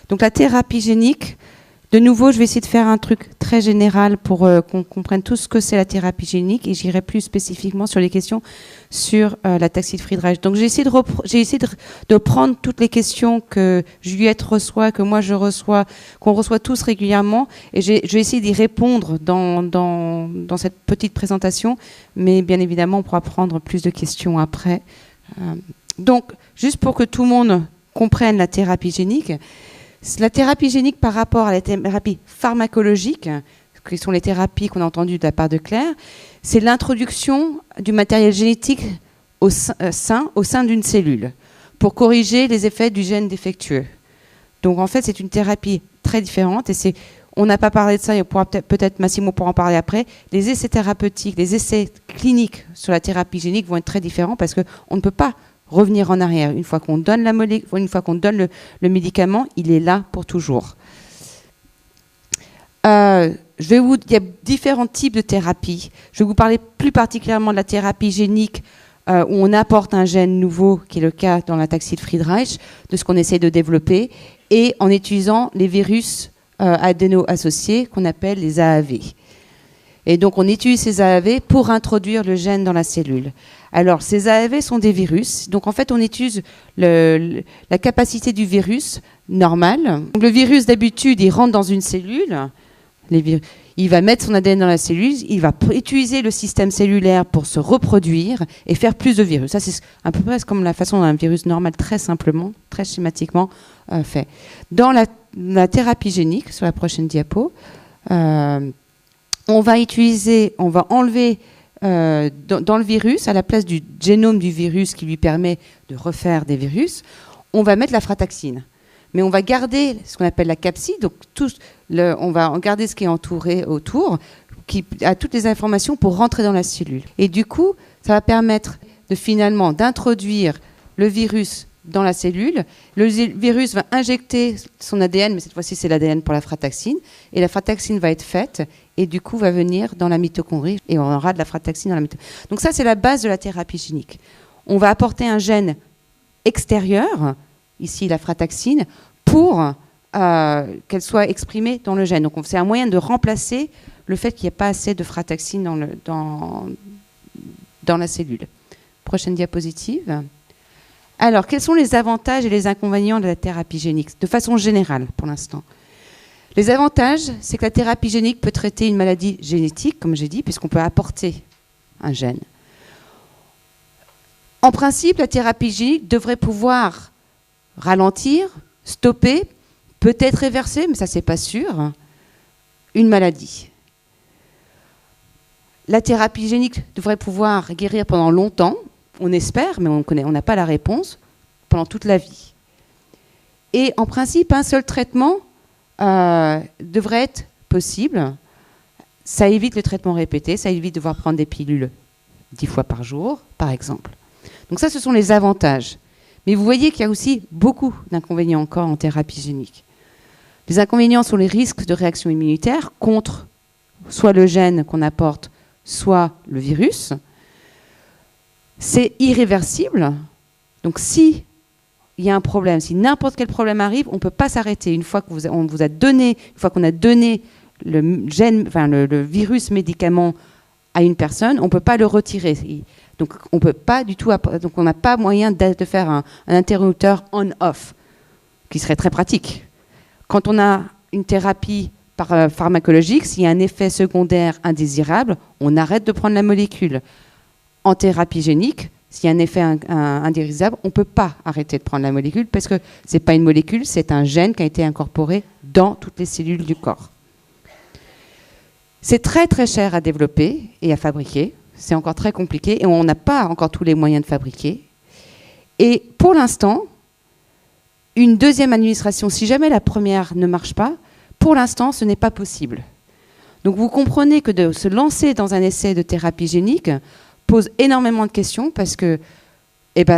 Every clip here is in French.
Donc la thérapie génique, de nouveau, je vais essayer de faire un truc très général pour qu'on comprenne tout ce que c'est la thérapie génique, et j'irai plus spécifiquement sur les questions sur la taxie de Friedreich. Donc j'ai essayé de prendre toutes les questions que Juliette reçoit, que moi je reçois, qu'on reçoit tous régulièrement, et je vais essayer d'y répondre dans cette petite présentation, mais bien évidemment on pourra prendre plus de questions après. Donc juste pour que tout le monde comprenne la thérapie génique, la thérapie génique par rapport à la thérapie pharmacologique, qui sont les thérapies qu'on a entendues de la part de Claire, c'est l'introduction du matériel génétique au sein d'une cellule pour corriger les effets du gène défectueux. Donc en fait, c'est une thérapie très différente, et on n'a pas parlé de ça, et peut-être Massimo pourra en parler après. Les essais thérapeutiques, les essais cliniques sur la thérapie génique vont être très différents parce qu'on ne peut pas revenir en arrière. Une fois qu'on donne une fois qu'on donne le médicament, il est là pour toujours. Il y a différents types de thérapies. Je vais vous parler plus particulièrement de la thérapie génique où on apporte un gène nouveau, qui est le cas dans la taxie de Friedreich, de ce qu'on essaie de développer, et en utilisant les virus adéno-associés qu'on appelle les AAV. Et donc on utilise ces AAV pour introduire le gène dans la cellule. Alors ces AAV sont des virus, donc en fait on utilise la capacité du virus normal. Donc, le virus d'habitude il rentre dans une cellule, il va mettre son ADN dans la cellule, il va utiliser le système cellulaire pour se reproduire et faire plus de virus. Ça c'est à peu près comme la façon dont un virus normal très simplement, très schématiquement fait. Dans la thérapie génique, sur la prochaine diapo, on va enlever dans le virus, à la place du génome du virus qui lui permet de refaire des virus, on va mettre la frataxine. Mais on va garder ce qu'on appelle la capside, donc on va garder ce qui est entouré autour, qui a toutes les informations pour rentrer dans la cellule. Et du coup, ça va permettre finalement d'introduire le virus dans la cellule. Le virus va injecter son ADN, mais cette fois-ci c'est l'ADN pour la frataxine, et la frataxine va être faite, et du coup va venir dans la mitochondrie, et on aura de la frataxine dans la mitochondrie. Donc ça c'est la base de la thérapie génique. On va apporter un gène extérieur, ici la frataxine, pour qu'elle soit exprimée dans le gène. Donc c'est un moyen de remplacer le fait qu'il n'y ait pas assez de frataxine dans la cellule. Prochaine diapositive. Alors, quels sont les avantages et les inconvénients de la thérapie génique, de façon générale, pour l'instant? Les avantages, c'est que la thérapie génique peut traiter une maladie génétique, comme j'ai dit, puisqu'on peut apporter un gène. En principe, la thérapie génique devrait pouvoir ralentir, stopper, peut-être réverser, mais ça, c'est pas sûr, une maladie. La thérapie génique devrait pouvoir guérir pendant longtemps, on espère, mais on n'a pas la réponse, pendant toute la vie. Et en principe, un seul traitement devrait être possible. Ça évite le traitement répété, ça évite de devoir prendre des pilules 10 fois par jour, par exemple. Donc ça, ce sont les avantages. Mais vous voyez qu'il y a aussi beaucoup d'inconvénients encore en thérapie génique. Les inconvénients sont les risques de réaction immunitaire contre soit le gène qu'on apporte, soit le virus. C'est irréversible. Donc si il y a un problème, si n'importe quel problème arrive, on ne peut pas s'arrêter. Une fois qu'on a donné le gène, enfin le virus médicament à une personne, on ne peut pas le retirer. Donc on peut pas du tout. Donc on n'a pas moyen de faire un interrupteur on/off, qui serait très pratique. Quand on a une thérapie pharmacologique, s'il y a un effet secondaire indésirable, on arrête de prendre la molécule. En thérapie génique, s'il y a un effet indésirable, on ne peut pas arrêter de prendre la molécule parce que ce n'est pas une molécule, c'est un gène qui a été incorporé dans toutes les cellules du corps. C'est très très cher à développer et à fabriquer. C'est encore très compliqué et on n'a pas encore tous les moyens de fabriquer. Et pour l'instant, une deuxième administration, si jamais la première ne marche pas, pour l'instant, ce n'est pas possible. Donc vous comprenez que de se lancer dans un essai de thérapie génique pose énormément de questions parce que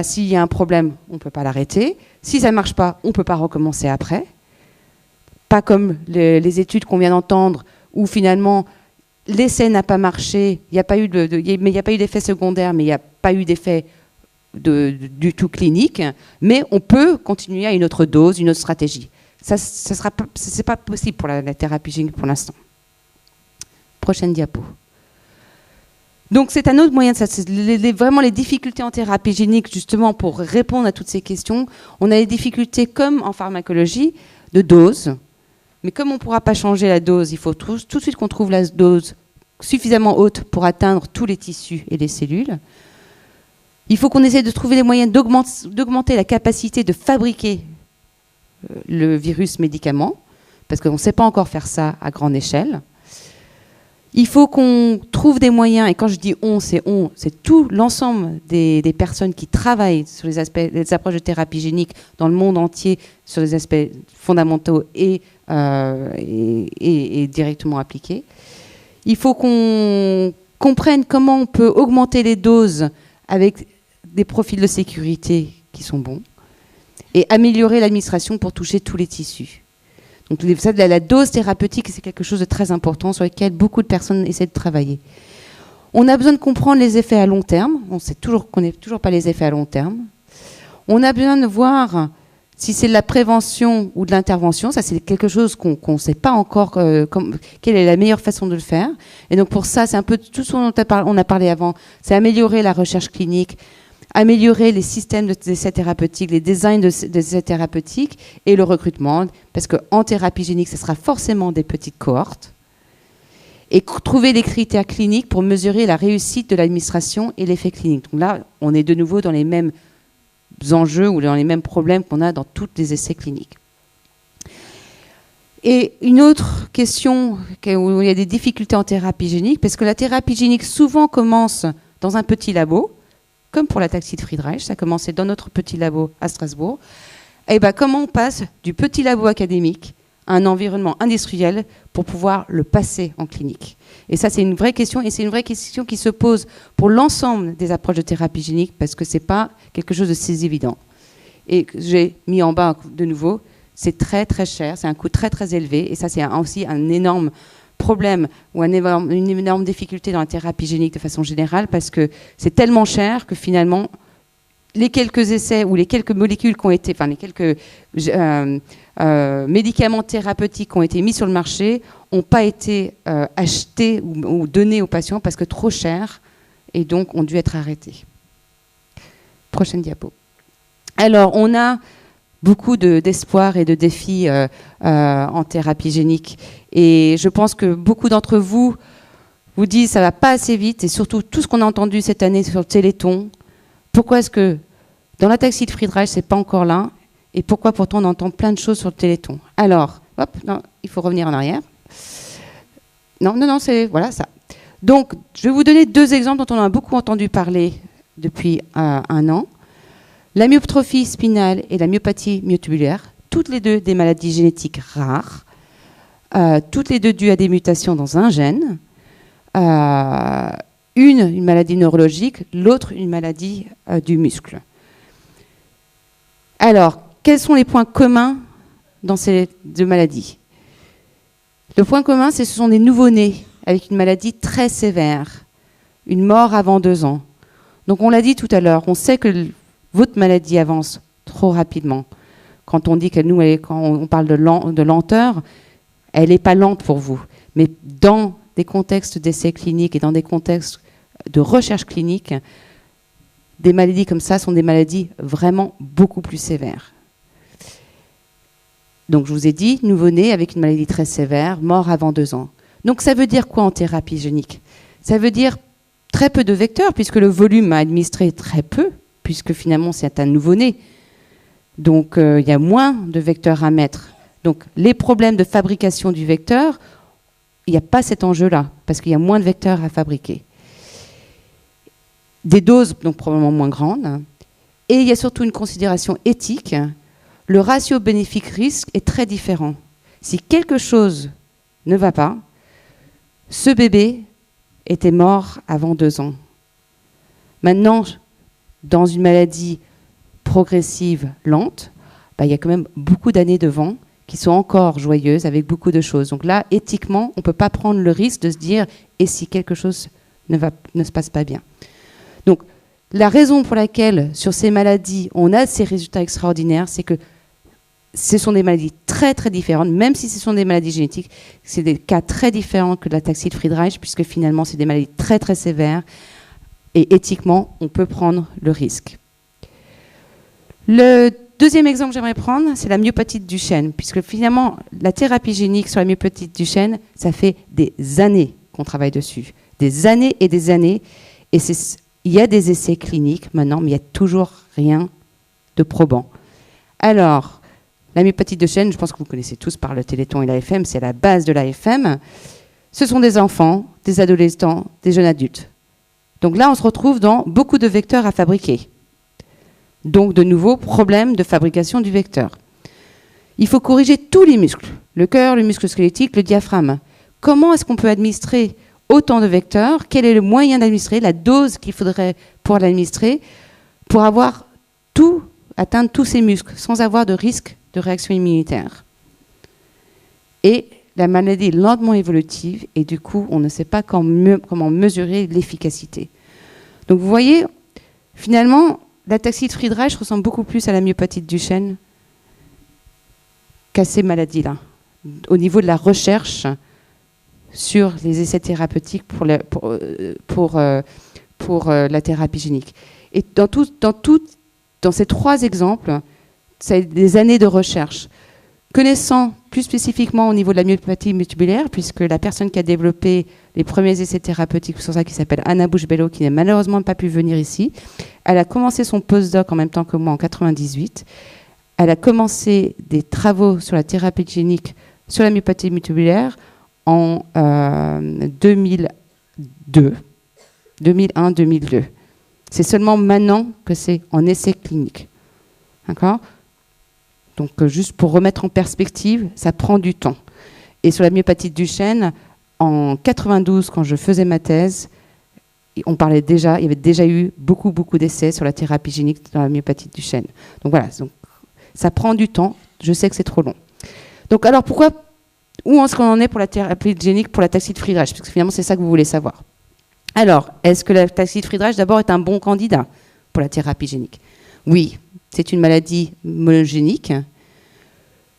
s'il y a un problème, on ne peut pas l'arrêter. Si ça ne marche pas, on ne peut pas recommencer après. Pas comme les études qu'on vient d'entendre où finalement l'essai n'a pas marché, il n'y a pas eu d'effet secondaire, mais il n'y a pas eu d'effet du tout clinique, mais on peut continuer à une autre dose, une autre stratégie. c'est pas possible pour la thérapie génique pour l'instant. Prochaine diapo. Donc c'est un autre moyen de ça. C'est vraiment les difficultés en thérapie génique, justement pour répondre à toutes ces questions. On a des difficultés comme en pharmacologie de dose, mais comme on ne pourra pas changer la dose, il faut tout de suite qu'on trouve la dose suffisamment haute pour atteindre tous les tissus et les cellules. Il faut qu'on essaie de trouver les moyens d'augmenter la capacité de fabriquer le virus médicament, parce qu'on ne sait pas encore faire ça à grande échelle. Il faut qu'on trouve des moyens, et quand je dis c'est tout l'ensemble des personnes qui travaillent sur les approches de thérapie génique dans le monde entier, sur les aspects fondamentaux et directement appliqués. Il faut qu'on comprenne comment on peut augmenter les doses avec des profils de sécurité qui sont bons et améliorer l'administration pour toucher tous les tissus. Donc la dose thérapeutique, c'est quelque chose de très important sur lequel beaucoup de personnes essaient de travailler. On a besoin de comprendre les effets à long terme. On ne connaît toujours pas les effets à long terme. On a besoin de voir si c'est de la prévention ou de l'intervention. Ça, c'est quelque chose qu'on ne sait pas encore quelle est la meilleure façon de le faire. Et donc pour ça, c'est un peu tout ce dont on a parlé avant. C'est améliorer la recherche clinique, améliorer les systèmes d'essais thérapeutiques, les designs d'essais thérapeutiques et le recrutement, parce qu'en thérapie génique, ce sera forcément des petites cohortes, et trouver les critères cliniques pour mesurer la réussite de l'administration et l'effet clinique. Donc là, on est de nouveau dans les mêmes enjeux ou dans les mêmes problèmes qu'on a dans tous les essais cliniques. Et une autre question où il y a des difficultés en thérapie génique, parce que la thérapie génique souvent commence dans un petit labo, comme pour l'ataxie de Friedreich, ça a commencé dans notre petit labo à Strasbourg. Et bien, comment on passe du petit labo académique à un environnement industriel pour pouvoir le passer en clinique? Et ça, c'est une vraie question, et c'est une vraie question qui se pose pour l'ensemble des approches de thérapie génique, parce que ce n'est pas quelque chose de si évident. Et j'ai mis en bas de nouveau, c'est très très cher, c'est un coût très très élevé, et ça, c'est aussi un énorme problème ou une énorme difficulté dans la thérapie génique de façon générale, parce que c'est tellement cher que finalement les quelques essais ou les quelques molécules qui ont été, enfin les quelques médicaments thérapeutiques qui ont été mis sur le marché n'ont pas été achetés ou donnés aux patients parce que trop cher, et donc ont dû être arrêtés. Prochaine diapo. Alors on a beaucoup d'espoir et de défis en thérapie génique. Et je pense que beaucoup d'entre vous vous disent ça ne va pas assez vite, et surtout tout ce qu'on a entendu cette année sur le Téléthon. Pourquoi est-ce que dans l'ataxie de Friedreich, ce n'est pas encore là, et pourquoi pourtant on entend plein de choses sur le Téléthon? Alors, hop, non, il faut revenir en arrière. Non, c'est voilà ça. Donc, je vais vous donner deux exemples dont on a beaucoup entendu parler depuis un an. La myotrophie spinale et la myopathie myotubulaire, toutes les deux des maladies génétiques rares, toutes les deux dues à des mutations dans un gène, une maladie neurologique, l'autre une maladie du muscle. Alors, quels sont les points communs dans ces deux maladies? Le point commun, ce sont des nouveau-nés avec une maladie très sévère, une mort avant 2 ans. Donc on l'a dit tout à l'heure, on sait que votre maladie avance trop rapidement. Quand on dit quand on parle de lenteur, elle n'est pas lente pour vous. Mais dans des contextes d'essais cliniques et dans des contextes de recherche clinique, des maladies comme ça sont des maladies vraiment beaucoup plus sévères. Donc je vous ai dit, nouveau-né avec une maladie très sévère, mort avant 2 ans. Donc ça veut dire quoi en thérapie génique? Ça veut dire très peu de vecteurs, puisque le volume à administrer est très peu, puisque finalement c'est un nouveau-né. Donc il y a moins de vecteurs à mettre. Donc les problèmes de fabrication du vecteur, il n'y a pas cet enjeu-là, parce qu'il y a moins de vecteurs à fabriquer. Des doses, donc probablement moins grandes. Et il y a surtout une considération éthique. Le ratio bénéfice-risque est très différent. Si quelque chose ne va pas, ce bébé était mort avant 2 ans. Maintenant, dans une maladie progressive, lente, il y a quand même beaucoup d'années devant qui sont encore joyeuses avec beaucoup de choses. Donc là, éthiquement, on ne peut pas prendre le risque de se dire « et si quelque chose ne se passe pas bien ?» Donc, la raison pour laquelle, sur ces maladies, on a ces résultats extraordinaires, c'est que ce sont des maladies très très différentes, même si ce sont des maladies génétiques, c'est des cas très différents que de la taxie de Friedreich, puisque finalement c'est des maladies très très sévères, et éthiquement, on peut prendre le risque. Le deuxième exemple que j'aimerais prendre, c'est la myopathie de Duchenne, puisque finalement, la thérapie génique sur la myopathie de Duchenne, ça fait des années qu'on travaille dessus, des années et des années, et il y a des essais cliniques maintenant, mais il n'y a toujours rien de probant. Alors, la myopathie de Duchenne, je pense que vous connaissez tous par le Téléthon et l'AFM, c'est la base de l'AFM. Ce sont des enfants, des adolescents, des jeunes adultes. Donc là, on se retrouve dans beaucoup de vecteurs à fabriquer. Donc, de nouveaux problèmes de fabrication du vecteur. Il faut corriger tous les muscles, le cœur, le muscle squelettique, le diaphragme. Comment est-ce qu'on peut administrer autant de vecteurs? Quel est le moyen d'administrer, la dose qu'il faudrait pour l'administrer, pour atteindre tous ces muscles, sans avoir de risque de réaction immunitaire? Et la maladie est lentement évolutive, et du coup, on ne sait pas comment mesurer l'efficacité. Donc, vous voyez, finalement, la taxie de Friedreich ressemble beaucoup plus à la myopathie de Duchenne qu'à ces maladies-là, au niveau de la recherche sur les essais thérapeutiques pour la thérapie génique. Et dans ces trois exemples, c'est des années de recherche. Connaissant plus spécifiquement au niveau de la myopathie multibulaire, puisque la personne qui a développé les premiers essais thérapeutiques sur ça, qui s'appelle Anna Bush-Bello, qui n'a malheureusement pas pu venir ici, elle a commencé son postdoc en même temps que moi en 1998. Elle a commencé des travaux sur la thérapie génique sur la myopathie multibulaire en 2001-2002. C'est seulement maintenant que c'est en essai clinique. D'accord ? Donc, juste pour remettre en perspective, ça prend du temps. Et sur la myopathie de Duchenne, en 92, quand je faisais ma thèse, il y avait déjà eu beaucoup d'essais sur la thérapie génique dans la myopathie de Duchenne. Donc voilà, ça prend du temps. Je sais que c'est trop long. Donc alors, où est-ce qu'on en est pour la thérapie génique pour la taxie de Friedreich? Parce que finalement, c'est ça que vous voulez savoir. Alors, est-ce que la taxie de Friedreich, d'abord, est un bon candidat pour la thérapie génique? Oui. C'est une maladie monogénique.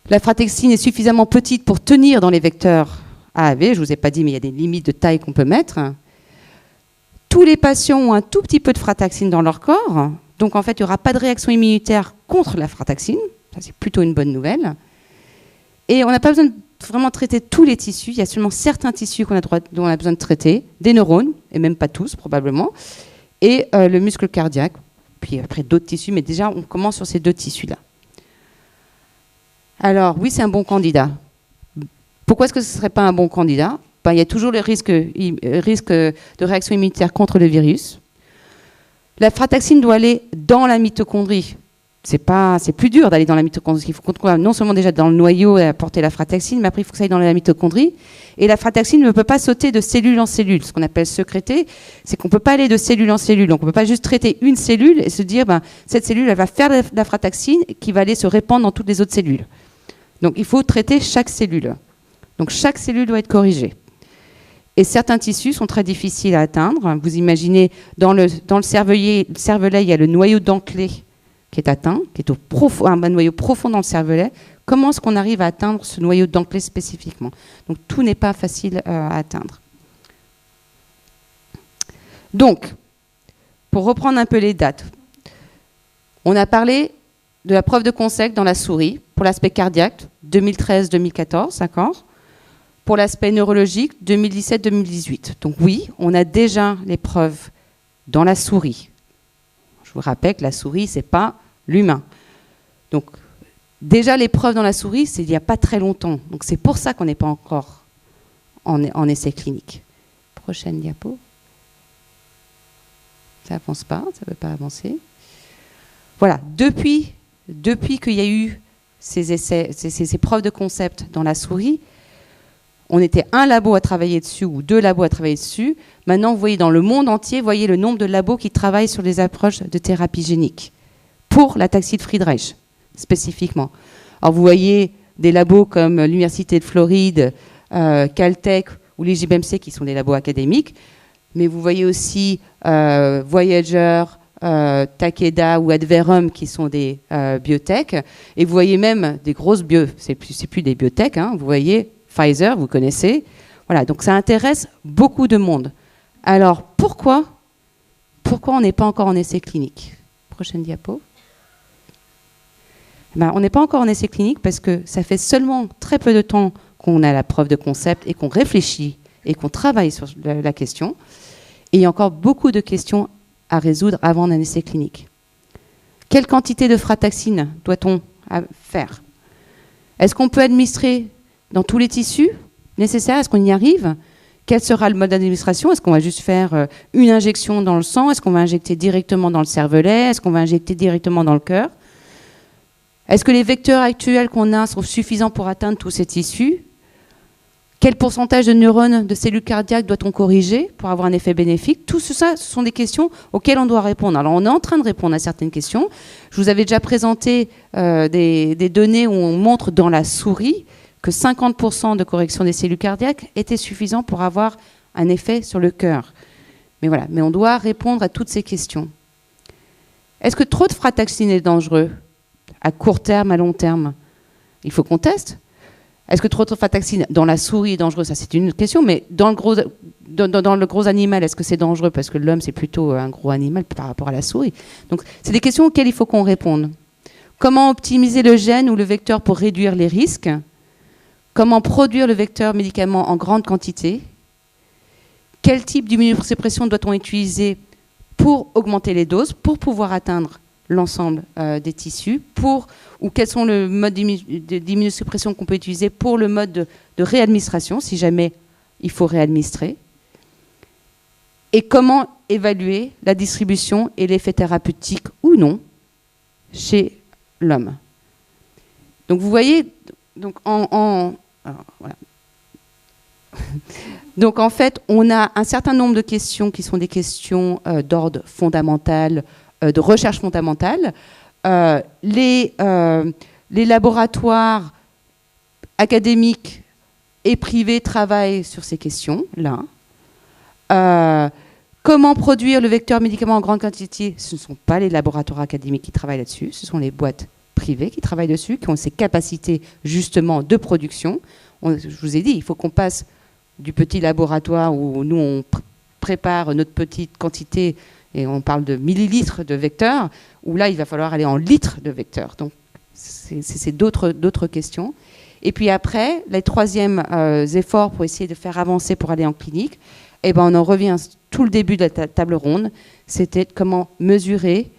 La fratexine est suffisamment petite pour tenir dans les vecteurs AAV. Je ne vous ai pas dit, mais il y a des limites de taille qu'on peut mettre. Tous les patients ont un tout petit peu de frataxine dans leur corps. Donc, en fait, il n'y aura pas de réaction immunitaire contre la frataxine. Ça, c'est plutôt une bonne nouvelle. Et on n'a pas besoin de vraiment traiter tous les tissus. Il y a seulement certains tissus dont on a besoin de traiter. Des neurones, et même pas tous, probablement. Et le muscle cardiaque. Puis après d'autres tissus, mais déjà on commence sur ces deux tissus-là. Alors oui, c'est un bon candidat. Pourquoi est-ce que ce ne serait pas un bon candidat? Il y a toujours le risque de réaction immunitaire contre le virus. La frataxine doit aller dans la mitochondrie. C'est plus dur d'aller dans la mitochondrie. Il faut qu'on non seulement déjà dans le noyau apporter la frataxine, mais après il faut que ça aille dans la mitochondrie. Et la frataxine ne peut pas sauter de cellule en cellule. Ce qu'on appelle sécréter, c'est qu'on ne peut pas aller de cellule en cellule. Donc on ne peut pas juste traiter une cellule et se dire cette cellule elle va faire de la frataxine qui va aller se répandre dans toutes les autres cellules. Donc il faut traiter chaque cellule. Donc chaque cellule doit être corrigée. Et certains tissus sont très difficiles à atteindre. Vous imaginez dans le cervelet, il y a le noyau dentelé qui est atteint, qui est un noyau profond dans le cervelet. Comment est-ce qu'on arrive à atteindre ce noyau dentelé spécifiquement? Donc tout n'est pas facile à atteindre. Donc, pour reprendre un peu les dates, on a parlé de la preuve de concept dans la souris pour l'aspect cardiaque, 2013-2014, d'accord? Pour l'aspect neurologique, 2017-2018. Donc oui, on a déjà les preuves dans la souris. Je vous rappelle que la souris, ce n'est pas l'humain. Donc, déjà, les preuves dans la souris, c'est il n'y a pas très longtemps. Donc, c'est pour ça qu'on n'est pas encore en essai clinique. Prochaine diapo. Ça n'avance pas, ça ne veut pas avancer. Voilà, depuis qu'il y a eu ces essais, ces preuves de concept dans la souris, on était un labo à travailler dessus ou deux labos à travailler dessus. Maintenant, vous voyez dans le monde entier, vous voyez le nombre de labos qui travaillent sur les approches de thérapie génique pour la taxie de Friedreich, spécifiquement. Alors, vous voyez des labos comme l'Université de Floride, Caltech ou l'IJBMC qui sont des labos académiques, mais vous voyez aussi Voyager, Takeda ou Adverum, qui sont des biotech. Et vous voyez même des grosses c'est plus des biotech, hein, vous voyez Pfizer, vous connaissez. Voilà, donc ça intéresse beaucoup de monde. Alors, pourquoi on n'est pas encore en essai clinique? Prochaine diapo. Ben, on n'est pas encore en essai clinique parce que ça fait seulement très peu de temps qu'on a la preuve de concept et qu'on réfléchit et qu'on travaille sur la question. Et il y a encore beaucoup de questions à résoudre avant un essai clinique. Quelle quantité de frataxine doit-on faire? Est-ce qu'on peut administrer dans tous les tissus nécessaires? Est-ce qu'on y arrive? Quel sera le mode d'administration? Est-ce qu'on va juste faire une injection dans le sang? Est-ce qu'on va injecter directement dans le cervelet? Est-ce qu'on va injecter directement dans le cœur? Est-ce que les vecteurs actuels qu'on a sont suffisants pour atteindre tous ces tissus? Quel pourcentage de neurones, de cellules cardiaques doit-on corriger pour avoir un effet bénéfique? Tout ça, ce sont des questions auxquelles on doit répondre. Alors, on est en train de répondre à certaines questions. Je vous avais déjà présenté des données où on montre dans la souris que 50% de correction des cellules cardiaques était suffisant pour avoir un effet sur le cœur. Mais voilà, mais on doit répondre à toutes ces questions. Est-ce que trop de frataxine est dangereux à court terme, à long terme? Il faut qu'on teste. Est-ce que trop de frataxine dans la souris est dangereux? Ça, c'est une question. Mais dans le gros animal, est-ce que c'est dangereux? Parce que l'homme, c'est plutôt un gros animal par rapport à la souris. Donc, c'est des questions auxquelles il faut qu'on réponde. Comment optimiser le gène ou le vecteur pour réduire les risques? Comment produire le vecteur médicament en grande quantité? Quel type d'immunosuppression doit-on utiliser pour augmenter les doses, pour pouvoir atteindre l'ensemble des tissus, ou quels sont le mode d'immunosuppression qu'on peut utiliser pour le mode de réadministration, si jamais il faut réadministrer? Et comment évaluer la distribution et l'effet thérapeutique ou non chez l'homme? Donc vous voyez, donc voilà. Donc en fait, on a un certain nombre de questions qui sont des questions d'ordre fondamental, de recherche fondamentale. Les laboratoires académiques et privés travaillent sur ces questions-là. Comment produire le vecteur médicament en grande quantité? Ce ne sont pas les laboratoires académiques qui travaillent là-dessus, ce sont les boîtes privées qui travaillent dessus, qui ont ces capacités justement de production. Je vous ai dit, il faut qu'on passe du petit laboratoire où nous on prépare notre petite quantité et on parle de millilitres de vecteurs, où là il va falloir aller en litres de vecteurs. Donc c'est d'autres questions. Et puis après, les troisièmes efforts pour essayer de faire avancer pour aller en clinique, eh ben on en revient tout le début de la table ronde, c'était comment mesurer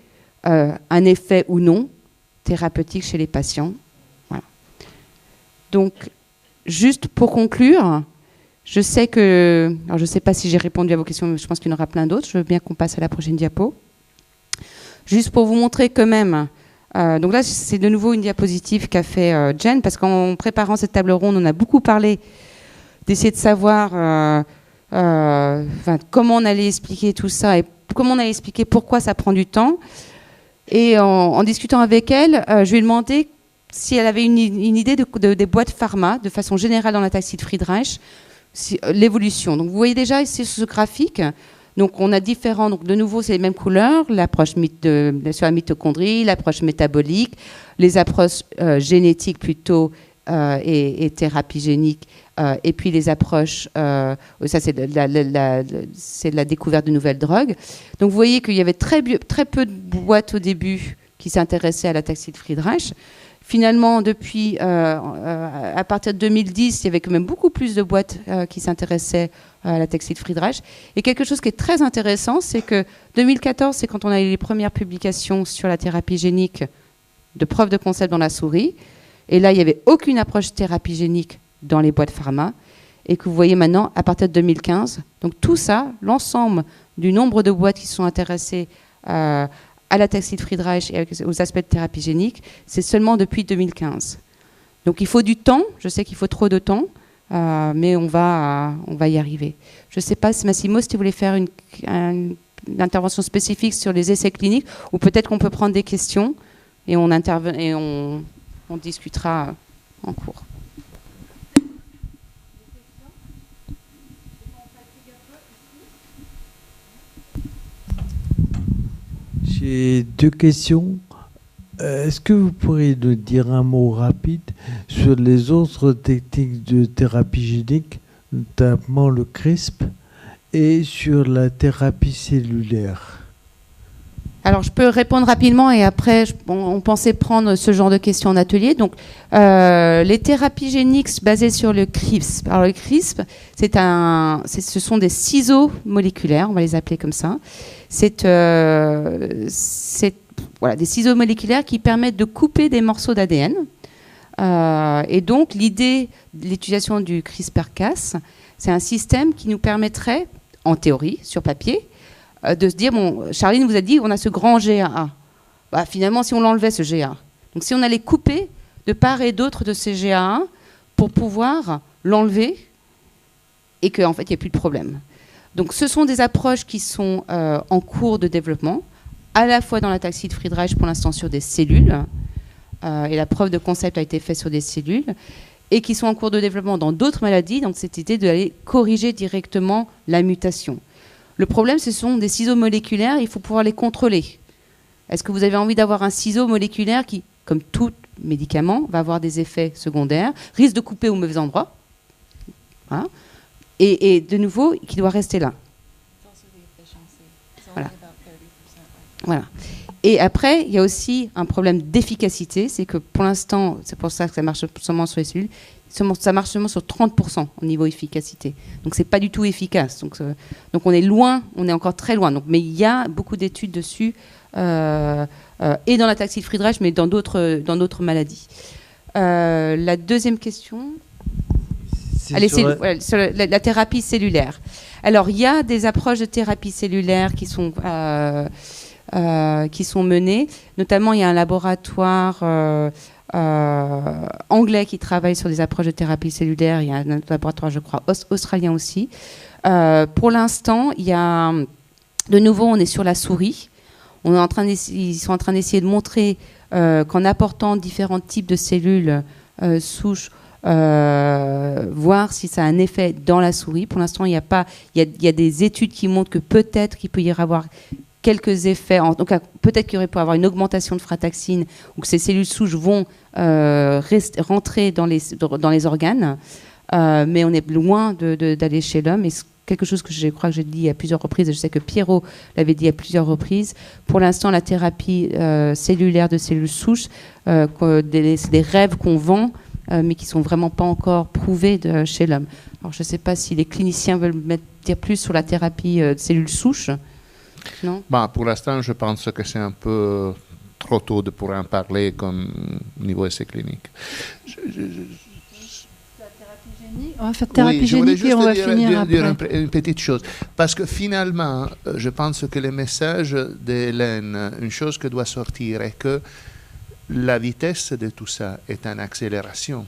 un effet ou non thérapeutique chez les patients. Voilà. Donc, juste pour conclure, je sais que... Alors, je ne sais pas si j'ai répondu à vos questions, mais je pense qu'il y en aura plein d'autres. Je veux bien qu'on passe à la prochaine diapo. Juste pour vous montrer quand même... donc là, c'est de nouveau une diapositive qu'a fait Jen, parce qu'en préparant cette table ronde, on a beaucoup parlé d'essayer de savoir comment on allait expliquer tout ça et comment on allait expliquer pourquoi ça prend du temps. Et en discutant avec elle, je lui ai demandé si elle avait une idée des boîtes pharma, de façon générale dans l'ataxie de Friedreich, l'évolution. Donc vous voyez déjà ici sur ce graphique, donc on a différents, donc de nouveau c'est les mêmes couleurs, l'approche sur la mitochondrie, l'approche métabolique, les approches génétiques plutôt et thérapie génique, et puis les approches, ça c'est de la découverte de nouvelles drogues. Donc vous voyez qu'il y avait très peu de boîtes au début qui s'intéressaient à l'ataxie de Friedreich. Finalement, depuis, à partir de 2010, il y avait quand même beaucoup plus de boîtes qui s'intéressaient à l'ataxie de Friedreich. Et quelque chose qui est très intéressant, c'est que 2014, c'est quand on a eu les premières publications sur la thérapie génique de preuve de concept dans la souris. Et là, il n'y avait aucune approche thérapie génique dans les boîtes pharma. Et que vous voyez maintenant, à partir de 2015, donc tout ça, l'ensemble du nombre de boîtes qui sont intéressées à l'ataxie de Friedreich et aux aspects de thérapie génique, c'est seulement depuis 2015. Donc il faut du temps, je sais qu'il faut trop de temps, mais on va y arriver. Je ne sais pas, Massimo, si tu voulais faire une intervention spécifique sur les essais cliniques, ou peut-être qu'on peut prendre des questions et on discutera en cours. J'ai deux questions. Est-ce que vous pourriez nous dire un mot rapide sur les autres techniques de thérapie génique, notamment le CRISP, et sur la thérapie cellulaire? Alors, je peux répondre rapidement et après, on pensait prendre ce genre de questions en atelier. Donc, les thérapies géniques basées sur le CRISP. Alors, le CRISP, ce sont des ciseaux moléculaires, on va les appeler comme ça. C'est voilà, des ciseaux moléculaires qui permettent de couper des morceaux d'ADN. Et donc, l'idée de l'utilisation du CRISPR-Cas, c'est un système qui nous permettrait, en théorie, sur papier, de se dire, bon, Charline vous a dit, on a ce grand GAA. Bah, finalement, si on l'enlevait, ce GAA. Donc, si on allait couper de part et d'autre de ces GAA pour pouvoir l'enlever et qu'en fait, il n'y ait plus de problème. Donc, ce sont des approches qui sont en cours de développement, à la fois dans l'ataxie de Friedreich, pour l'instant, sur des cellules, et la preuve de concept a été faite sur des cellules, et qui sont en cours de développement dans d'autres maladies, donc cette idée d'aller corriger directement la mutation. Le problème, ce sont des ciseaux moléculaires, il faut pouvoir les contrôler. Est-ce que vous avez envie d'avoir un ciseau moléculaire qui, comme tout médicament, va avoir des effets secondaires, risque de couper au mauvais endroit, hein, et de nouveau, qui doit rester là. Voilà. Voilà. Et après, il y a aussi un problème d'efficacité, c'est que pour l'instant, c'est pour ça que ça marche seulement sur les cellules, ça marche seulement sur 30% au niveau efficacité. Donc, c'est pas du tout efficace. Donc, on est loin, on est encore très loin. Donc, mais il y a beaucoup d'études dessus, et dans l'ataxie de Friedreich, mais dans d'autres maladies. La deuxième question. Allez, sur la thérapie cellulaire. Alors, il y a des approches de thérapie cellulaire qui sont menées. Notamment, il y a un laboratoire anglais qui travaille sur des approches de thérapie cellulaire. Il y a un laboratoire, je crois, australien aussi. Pour l'instant, il y a, de nouveau, on est sur la souris. Ils sont en train d'essayer de montrer qu'en apportant différents types de cellules souches, voir si ça a un effet dans la souris. Pour l'instant, il y a des études qui montrent que peut-être qu'il peut y avoir quelques effets. Donc, peut-être qu'il pourrait y avoir une augmentation de frataxine ou que ces cellules souches vont rentrer dans les organes. Mais on est loin d'aller chez l'homme. Et quelque chose que je crois que j'ai dit à plusieurs reprises, et je sais que Pierrot l'avait dit à plusieurs reprises, pour l'instant, la thérapie cellulaire de cellules souches, c'est des rêves qu'on vend, mais qui ne sont vraiment pas encore prouvés chez l'homme. Alors, je ne sais pas si les cliniciens veulent dire plus sur la thérapie de cellules souches. Non ? Bah, pour l'instant, je pense que c'est un peu trop tôt pour en parler comme niveau essai clinique. On va faire thérapie génique et on va finir après. Une petite chose. Parce que finalement, je pense que le message d'Hélène, une chose qui doit sortir est que la vitesse de tout ça est en accélération.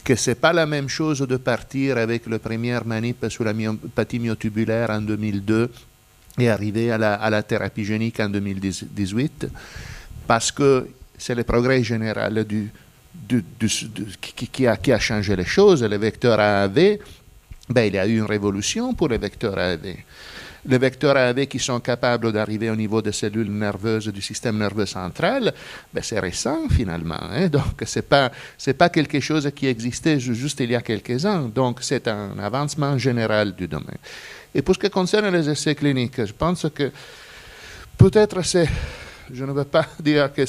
Que ce n'est pas la même chose de partir avec le premier manip sur la myopathie myotubulaire en 2002 et arriver à la thérapie génique en 2018, parce que c'est le progrès général qui a changé les choses. Le vecteur AAV, ben, il y a eu une révolution pour les vecteurs AAV. Les vecteurs AAV qui sont capables d'arriver au niveau des cellules nerveuses du système nerveux central, ben, c'est récent finalement. Hein? Donc, c'est pas quelque chose qui existait juste il y a quelques ans. Donc, c'est un avancement général du domaine. Et pour ce qui concerne les essais cliniques, je pense que peut-être je ne veux pas dire que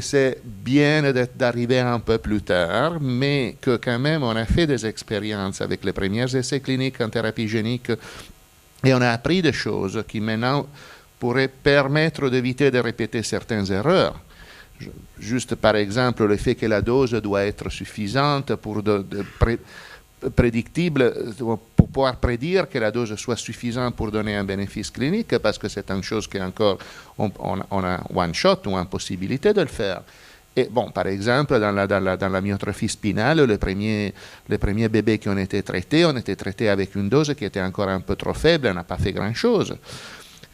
c'est bien d'arriver un peu plus tard, mais que quand même on a fait des expériences avec les premiers essais cliniques en thérapie génique et on a appris des choses qui maintenant pourraient permettre d'éviter de répéter certaines erreurs. Juste par exemple le fait que la dose doit être suffisante pour prédictible, pour pouvoir prédire que la dose soit suffisante pour donner un bénéfice clinique, parce que c'est une chose qui est encore, on a one shot ou une possibilité de le faire. Et bon, par exemple, dans la myotrophie spinale, les premiers bébés qui ont été traités avec une dose qui était encore un peu trop faible, on n'a pas fait grand-chose.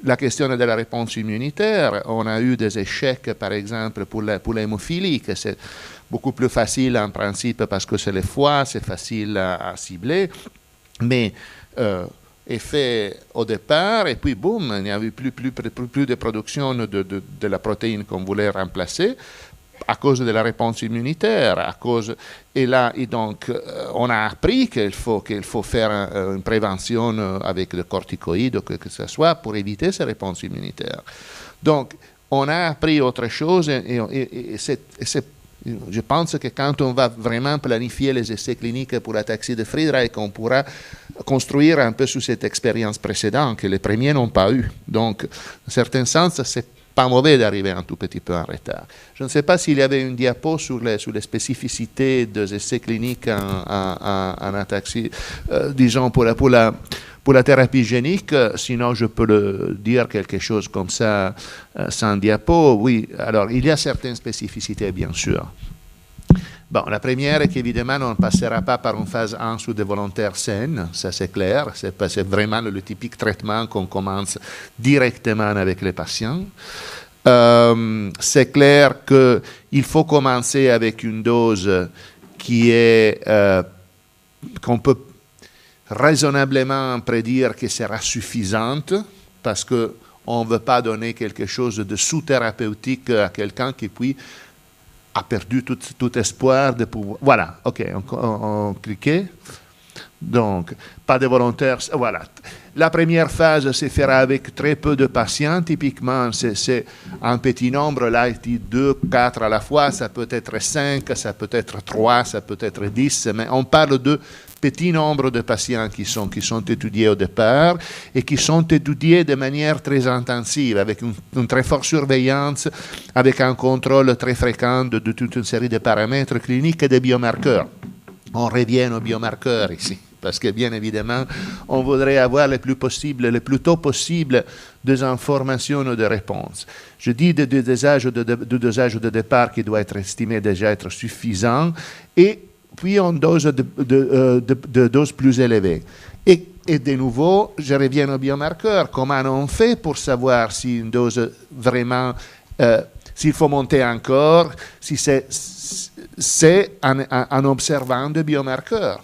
La question de la réponse immunitaire, on a eu des échecs, par exemple, pour l'hémophilie, que c'est beaucoup plus facile en principe parce que c'est le foie, c'est facile à cibler, mais est fait au départ, et puis boum, il n'y avait plus de production de la protéine qu'on voulait remplacer à cause de la réponse immunitaire, et donc on a appris qu'il faut faire une prévention avec des corticoïdes ou que ce soit pour éviter ces réponses immunitaires. Donc on a appris autre chose, et je pense que quand on va vraiment planifier les essais cliniques pour l'ataxie de Friedreich, on pourra construire un peu sur cette expérience précédente que les premiers n'ont pas eu. Donc, dans un certain sens, c'est pas mauvais d'arriver un tout petit peu en retard. Je ne sais pas s'il y avait une diapo sur les spécificités des essais cliniques en ataxie, disons pour la thérapie génique, sinon je peux le dire quelque chose comme ça sans diapo. Oui, alors il y a certaines spécificités, bien sûr. Bon, la première est qu'évidemment, on ne passera pas par une phase 1 sur des volontaires saines, ça c'est clair, c'est vraiment le typique traitement qu'on commence directement avec les patients. C'est clair qu'il faut commencer avec une dose qui est, qu'on peut raisonnablement prédire que sera suffisante, parce qu'on ne veut pas donner quelque chose de sous-thérapeutique à quelqu'un qui puis a perdu tout espoir de pouvoir... Voilà, ok, on cliquait. Donc, pas de volontaires, voilà. La première phase se fera avec très peu de patients. Typiquement, c'est un petit nombre, là, il dit 2, 4 à la fois, ça peut être 5, ça peut être 3, ça peut être 10, mais on parle de petit nombre de patients qui sont étudiés au départ et qui sont étudiés de manière très intensive, avec une très forte surveillance, avec un contrôle très fréquent de toute une série de paramètres cliniques et de biomarqueurs. On revient aux biomarqueurs ici, parce que bien évidemment, on voudrait avoir le plus tôt possible des informations de réponse. Je dis du dosage de départ qui doit être estimé déjà être suffisant, et puis une dose de dose plus élevée. Et de nouveau, je reviens aux biomarqueurs. Comment on fait pour savoir si une dose vraiment, s'il faut monter encore, si c'est en observant des biomarqueurs.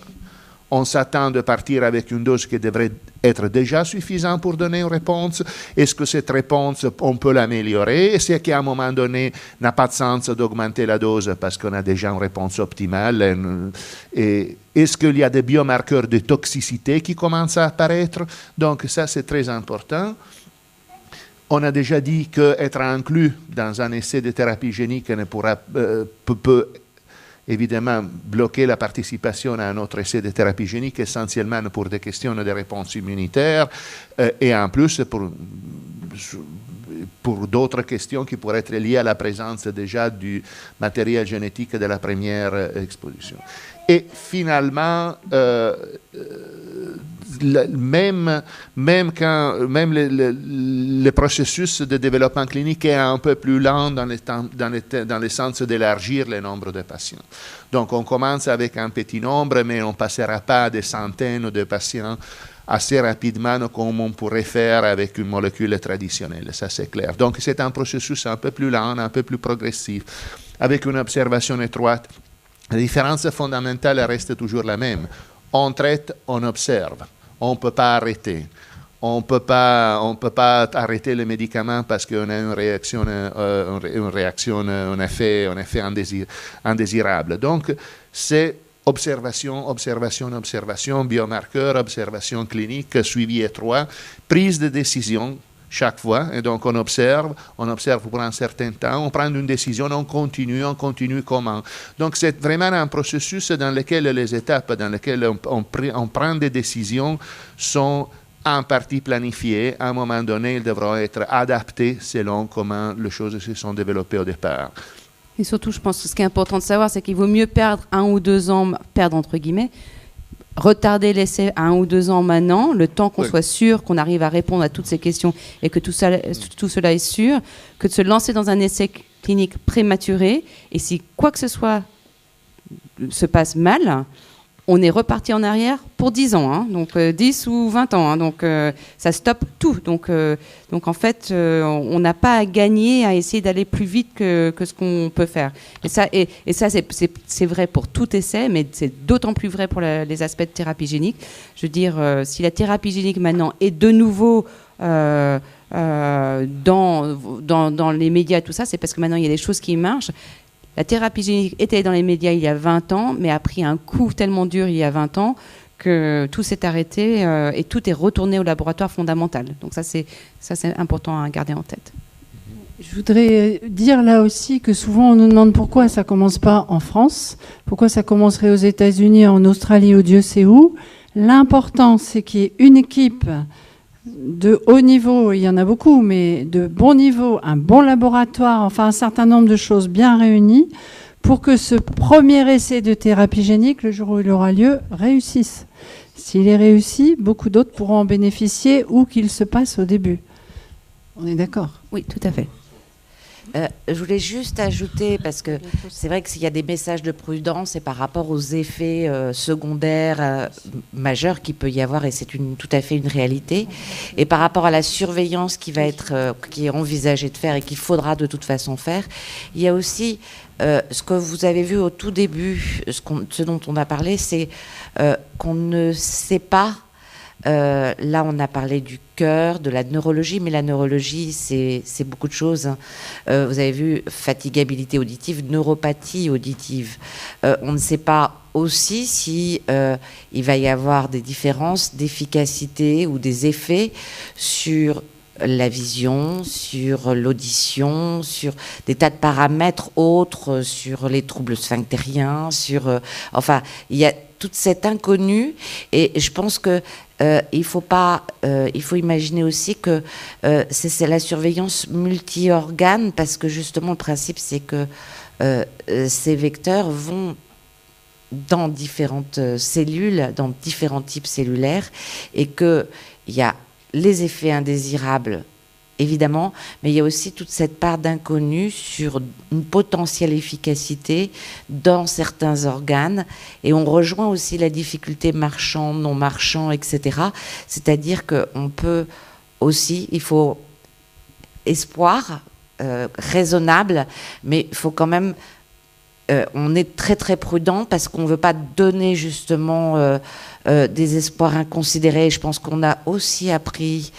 On s'attend de partir avec une dose qui devrait être déjà suffisante pour donner une réponse. Est-ce que cette réponse, on peut l'améliorer? Est-ce qu'à un moment donné, n'a pas de sens d'augmenter la dose parce qu'on a déjà une réponse optimale? Et est-ce qu'il y a des biomarqueurs de toxicité qui commencent à apparaître? Donc ça, c'est très important. On a déjà dit qu'être inclus dans un essai de thérapie génique peut évidemment bloquer la participation à un autre essai de thérapie génique, essentiellement pour des questions de réponse immunitaire, et en plus pour d'autres questions qui pourraient être liées à la présence déjà du matériel génétique de la première exposition. Et finalement, même le processus de développement clinique est un peu plus lent dans le sens d'élargir le nombre de patients. Donc on commence avec un petit nombre, mais on ne passera pas à des centaines de patients assez rapidement comme on pourrait faire avec une molécule traditionnelle, ça c'est clair. Donc c'est un processus un peu plus lent, un peu plus progressif, avec une observation étroite. La différence fondamentale reste toujours la même. On traite, on observe. On ne peut pas arrêter. On peut pas arrêter le médicament parce qu'on a un effet indésirable. Donc, c'est observation, biomarqueur, observation clinique, suivi étroit, prise de décision chaque fois, et donc on observe pour un certain temps, on prend une décision, on continue comment. Donc c'est vraiment un processus dans lequel les étapes dans lesquelles on prend des décisions sont en partie planifiées. À un moment donné, elles devront être adaptées selon comment les choses se sont développées au départ. Et surtout, je pense que ce qui est important de savoir, c'est qu'il vaut mieux perdre 1 ou 2 ans, perdre entre guillemets, retarder l'essai à 1 ou 2 ans maintenant, le temps qu'on soit sûr qu'on arrive à répondre à toutes ces questions et que tout cela est sûr, que de se lancer dans un essai clinique prématuré. Et si quoi que ce soit se passe mal, on est reparti en arrière pour 10 ans, hein, donc 10 ou 20 ans, hein, donc ça stoppe tout. Donc en fait, on n'a pas à gagner à essayer d'aller plus vite que ce qu'on peut faire. Et ça c'est vrai pour tout essai, mais c'est d'autant plus vrai pour les aspects de thérapie génique. Je veux dire, si la thérapie génique maintenant est de nouveau dans les médias, tout ça, c'est parce que maintenant il y a des choses qui marchent. La thérapie génique était dans les médias il y a 20 ans, mais a pris un coup tellement dur il y a 20 ans que tout s'est arrêté et tout est retourné au laboratoire fondamental. Donc ça, c'est important à garder en tête. Je voudrais dire là aussi que souvent on nous demande pourquoi ça ne commence pas en France, pourquoi ça commencerait aux États-Unis, en Australie ou Dieu sait où. L'important, c'est qu'il y ait une équipe de haut niveau, il y en a beaucoup, mais de bon niveau, un bon laboratoire, enfin un certain nombre de choses bien réunies pour que ce premier essai de thérapie génique, le jour où il aura lieu, réussisse. S'il est réussi, beaucoup d'autres pourront en bénéficier ou qu'il se passe au début. On est d'accord? Oui, tout à fait. Je voulais juste ajouter, parce que c'est vrai qu'il y a des messages de prudence et par rapport aux effets secondaires majeurs qu'il peut y avoir, et c'est tout à fait une réalité, et par rapport à la surveillance qui est envisagée de faire et qu'il faudra de toute façon faire, il y a aussi ce que vous avez vu au tout début, ce dont on a parlé, c'est qu'on ne sait pas. Là, on a parlé du cœur, de la neurologie, mais la neurologie, c'est beaucoup de choses. Hein. Vous avez vu fatigabilité auditive, neuropathie auditive. On ne sait pas aussi si il va y avoir des différences d'efficacité ou des effets sur la vision, sur l'audition, sur des tas de paramètres autres, sur les troubles sphinctériens, enfin, il y a toute cette inconnue, et je pense que il faut imaginer aussi que c'est la surveillance multi-organes, parce que justement le principe c'est que ces vecteurs vont dans différentes cellules, dans différents types cellulaires, et qu'il y a les effets indésirables, évidemment, mais il y a aussi toute cette part d'inconnu sur une potentielle efficacité dans certains organes. Et on rejoint aussi la difficulté marchand, non marchand, etc. C'est-à-dire qu'on peut aussi, il faut espoir raisonnable, mais il faut quand même... on est très très prudent parce qu'on ne veut pas donner justement des espoirs inconsidérés. Je pense qu'on a aussi appris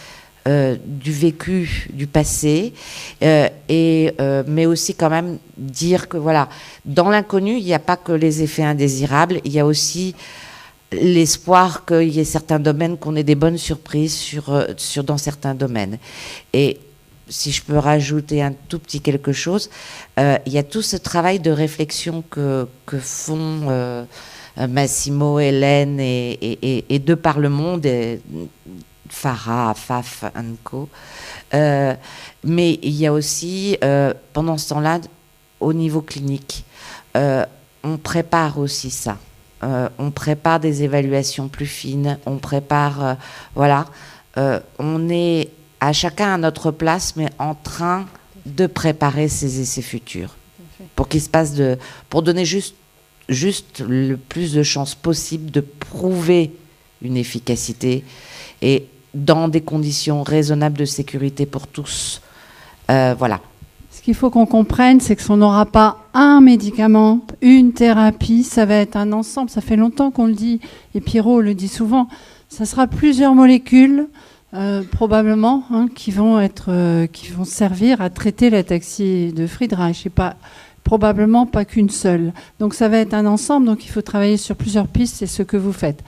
du vécu du passé, mais aussi quand même dire que voilà, dans l'inconnu, il n'y a pas que les effets indésirables, il y a aussi l'espoir qu'il y ait certains domaines, qu'on ait des bonnes surprises dans certains domaines. Et si je peux rajouter un tout petit quelque chose, il y a tout ce travail de réflexion que font Massimo, Hélène et de par le monde, Farah, Faf, Co. Mais il y a aussi, pendant ce temps-là, au niveau clinique, on prépare aussi ça. On prépare des évaluations plus fines, on prépare... voilà, on est à chacun à notre place, mais en train de préparer ces essais futurs. Pour qu'il se passe pour donner juste le plus de chances possible de prouver une efficacité et dans des conditions raisonnables de sécurité pour tous. Voilà. Ce qu'il faut qu'on comprenne, c'est qu'on n'aura pas un médicament, une thérapie, ça va être un ensemble. Ça fait longtemps qu'on le dit, et Pierrot le dit souvent. Ça sera plusieurs molécules, probablement, hein, qui vont servir à traiter l'ataxie de Friedreich, et probablement pas qu'une seule. Donc ça va être un ensemble, donc il faut travailler sur plusieurs pistes, c'est ce que vous faites.